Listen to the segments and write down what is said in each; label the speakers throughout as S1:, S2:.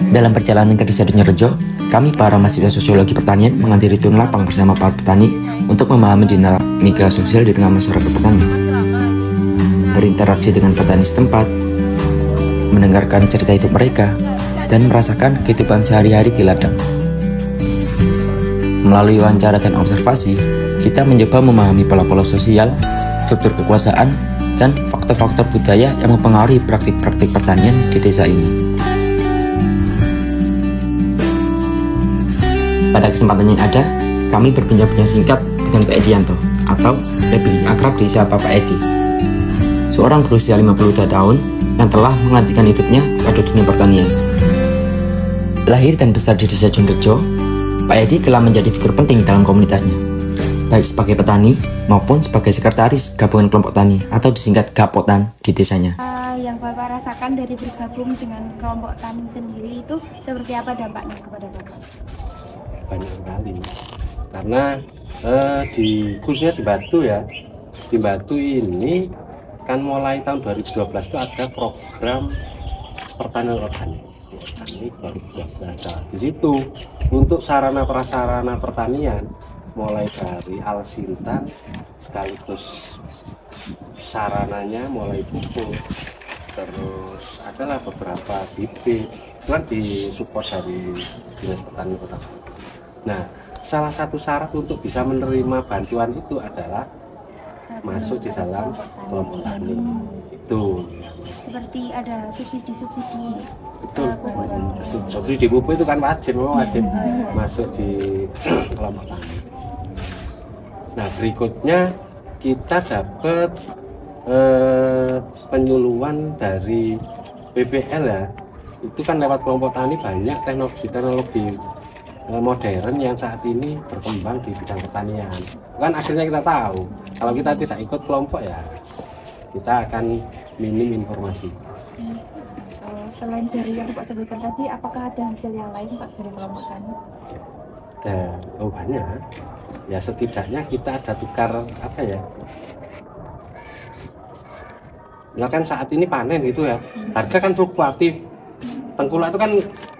S1: Dalam perjalanan ke Desa Donyorejo, kami para mahasiswa sosiologi pertanian menghadiri turun lapang bersama para petani untuk memahami dinamika sosial di tengah masyarakat petani, berinteraksi dengan petani setempat, mendengarkan cerita hidup mereka, dan merasakan kehidupan sehari-hari di ladang. Melalui wawancara dan observasi, kita mencoba memahami pola-pola sosial, struktur kekuasaan, dan faktor-faktor budaya yang mempengaruhi praktik-praktik pertanian di desa ini. Pada kesempatan yang ada, kami berbincang-bincang singkat dengan Pak Edianto, atau lebih akrab disapa Pak Edi. Seorang berusia 52 tahun yang telah mengabdikan hidupnya pada dunia pertanian. Lahir dan besar di Desa Donyorejo, Pak Edi telah menjadi figur penting dalam komunitasnya, baik sebagai petani maupun sebagai sekretaris gabungan kelompok tani atau disingkat Gapotan di desanya.
S2: Yang Bapak rasakan dari bergabung dengan kelompok tani sendiri itu seperti apa dampaknya kepada Bapak?
S3: Banyak sekali, karena khususnya di Batu ya, di Batu ini kan mulai tahun 2012 itu ada program pertanian organik. Ini 2012 ada di situ untuk sarana prasarana pertanian, mulai dari alsintan sekaligus sarananya mulai pupuk, terus adalah beberapa bibit kan disupport dari Dinas Pertanian Kota Solo. Nah, salah satu syarat untuk bisa menerima bantuan itu adalah masuk di dalam kelompok tani. Itu
S2: seperti ada subsidi-subsidi.
S3: Betul. Subsidi pupuk itu kan wajib masuk di kelompok tani. Nah, berikutnya kita dapat penyuluhan dari BPL ya. Itu kan lewat kelompok tani banyak teknologi modern yang saat ini berkembang di bidang pertanian. Kan akhirnya kita tahu kalau kita tidak ikut kelompok ya kita akan minim informasi.
S2: Selain dari yang Pak sebutkan tadi, apakah ada hasil yang lain Pak dari kelompok tani?
S3: Banyak. Ya setidaknya kita ada tukar apa ya? Ya kan saat ini panen gitu ya. Harga kan fluktuatif. Tengkulak itu kan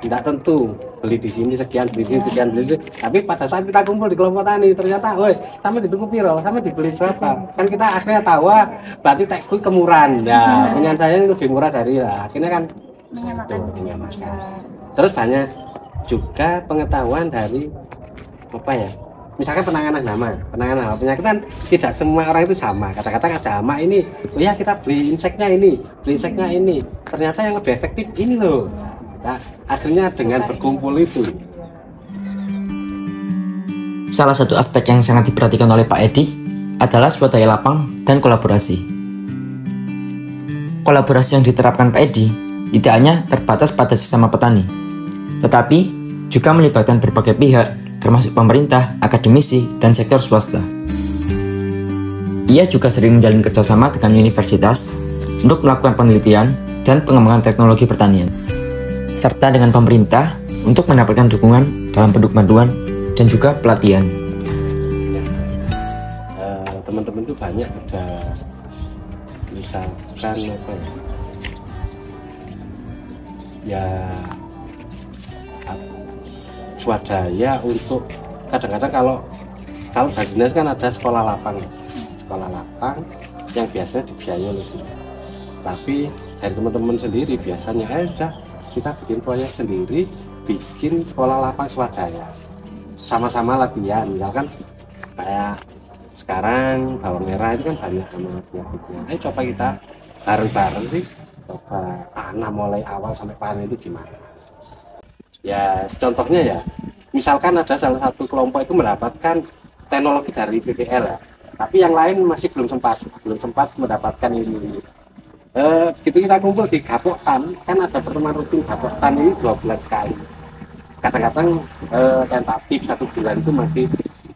S3: tidak tentu, beli di sini sekian, beli di sini sekian, beli di sini. Tapi pada saat kita kumpul di kelompok tani ternyata, woi, sampai dituku piro, sampai dibeli berapa? Kan kita akhirnya tahu, berarti tekku kemurahan. Ya, punya saya itu lebih murah dari lah. Akhirnya kan menyamakan. Terus banyak juga pengetahuan dari apa ya? Misalkan penanganan hama penyakit kan tidak semua orang itu sama. Kata-kata ada hama ini, oh ya kita beli inseknya ini, ternyata yang lebih efektif ini loh. Nah, akhirnya dengan berkumpul itu.
S1: Salah satu aspek yang sangat diperhatikan oleh Pak Edi adalah swadaya lapang dan kolaborasi. Kolaborasi yang diterapkan Pak Edi tidak hanya terbatas pada sesama petani, tetapi juga melibatkan berbagai pihak, termasuk pemerintah, akademisi, dan sektor swasta. Ia juga sering menjalin kerjasama dengan universitas untuk melakukan penelitian dan pengembangan teknologi pertanian, serta dengan pemerintah untuk mendapatkan dukungan dalam bentuk bantuan dan juga pelatihan.
S3: Teman-teman itu banyak udah misalkan apa ya swadaya untuk kadang-kadang kalau dari dinas kan ada sekolah lapang yang biasanya dibiayai oleh dinas. Tapi dari teman-teman sendiri biasanya kita bikin proyek sendiri, bikin sekolah lapang swadaya, sama-sama latihan. Misalkan kayak sekarang bawang merah itu kan banyak penyakitnya. Ayo coba kita bareng-bareng sih, coba tanam mulai awal sampai panen itu gimana. Ya contohnya ya, misalkan ada salah satu kelompok itu mendapatkan teknologi dari BPL ya, tapi yang lain masih belum sempat mendapatkan ini. Begitu kita kumpul di Gapotan, kan ada pertemuan rutin Gapotan ini 2 bulan sekali. Kadang-kadang tentatif 1 bulan itu masih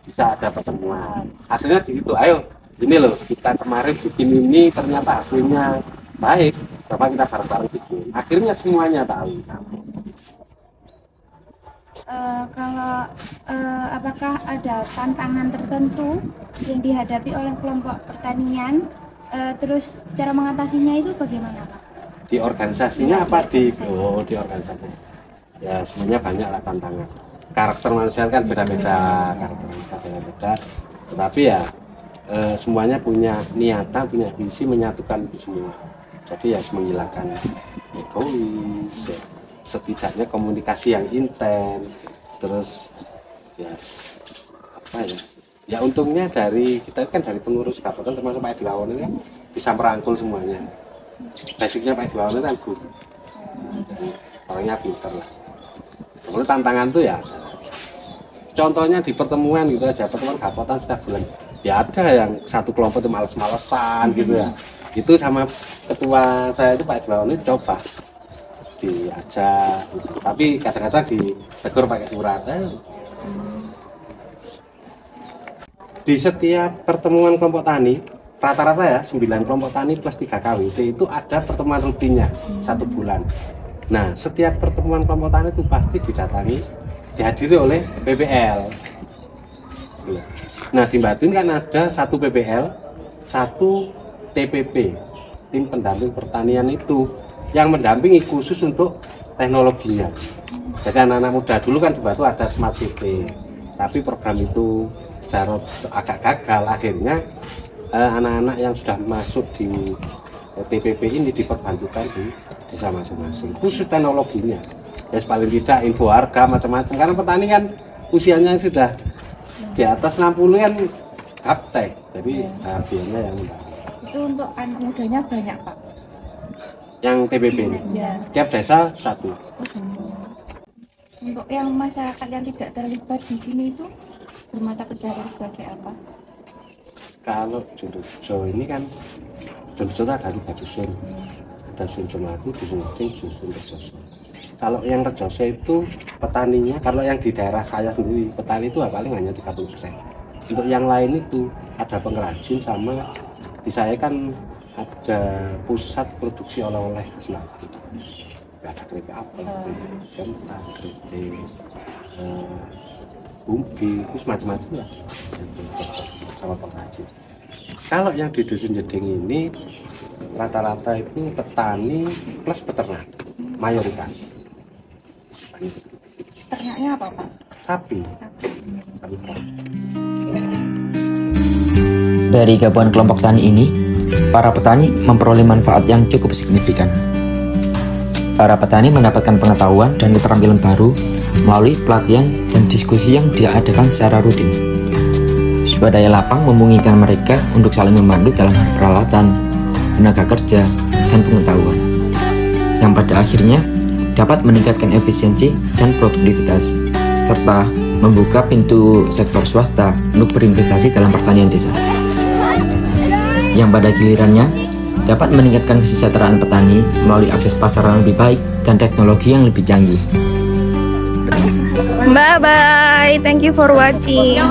S3: bisa ada pertemuan. Akhirnya di situ, ayo ini loh kita kemarin bikin ini ternyata hasilnya baik, coba kita bareng-bareng bikin. Akhirnya semuanya tahu.
S2: Apakah ada tantangan tertentu yang dihadapi oleh kelompok pertanian? Terus cara mengatasinya itu bagaimana Pak?
S3: di organisasinya apa di organisasi. Ya semuanya banyak lah tantangan. Karakter manusia kan beda-beda, tetapi ya semuanya punya niatan, punya visi menyatukan itu semua. Jadi ya menghilangkan egois, ya, setidaknya komunikasi yang intens, terus ya apa ya? Ya untungnya dari kita kan dari pengurus kabupaten termasuk Pak Edi Wawon ini kan bisa merangkul semuanya. Basicnya Pak Edi Wawon itu kan guru, jadi orangnya pintar lah. Kemudian tantangan tuh ya, contohnya di pertemuan gitu aja, pertemuan kabupaten setiap bulan. Ya ada yang satu kelompok itu males-malesan gitu ya. Itu sama ketua saya itu Pak Edi Wawon ini coba diajak, gitu. Tapi kadang-kadang ditegur pakai surat. Di setiap pertemuan kelompok tani, rata-rata ya 9 kelompok tani plus 3 KWT itu ada pertemuan rutinnya 1 bulan. Nah, setiap pertemuan kelompok tani itu pasti dihadiri oleh PPL. Nah, di Batin kan ada 1 PPL, 1 TPP, tim pendamping pertanian itu, yang mendampingi khusus untuk teknologinya. Jadi anak-anak muda dulu kan di Batu ada Smart City, tapi program itu secara agak gagal. Akhirnya anak-anak yang sudah masuk di TPP ini diperbantukan di desa masing-masing, khusus teknologinya. Ya paling tidak info harga macam-macam, karena petani kan usianya sudah di atas 60 kan gaptek, jadi biayanya yang
S2: Itu untuk anak mudanya banyak Pak?
S3: Yang TPP ini?
S2: Ya.
S3: Tiap desa 1.
S2: Untuk yang masyarakat yang tidak terlibat di sini itu bermata pencarian sebagai apa?
S3: Kalau Jodojo ini kan Jodojo ada 3 dusun, ada dusun Jumati, dusun Uding, dusun Rejoso. Kalau yang Rejoso itu petaninya, kalau yang di daerah saya sendiri petani itu paling hanya 30%. Untuk yang lain itu ada pengrajin, sama di saya kan ada pusat produksi oleh-oleh khas Nabi. Ada keripik apel, kentang, keripik umbi, terus macam-macam lah sama pengrajin. Kalau yang di dusun Jeding ini rata-rata itu petani plus peternak mayoritas.
S2: Ternaknya apa Pak?
S3: Sapi.
S1: Dari gabungan kelompok tani ini, para petani memperoleh manfaat yang cukup signifikan. Para petani mendapatkan pengetahuan dan keterampilan baru melalui pelatihan dan diskusi yang diadakan secara rutin. Swadaya lapang memungkinkan mereka untuk saling membantu dalam hal peralatan, tenaga kerja, dan pengetahuan, yang pada akhirnya dapat meningkatkan efisiensi dan produktivitas, serta membuka pintu sektor swasta untuk berinvestasi dalam pertanian desa, yang pada gilirannya dapat meningkatkan kesejahteraan petani melalui akses pasar yang lebih baik dan teknologi yang lebih canggih.
S4: Bye bye, thank you for watching.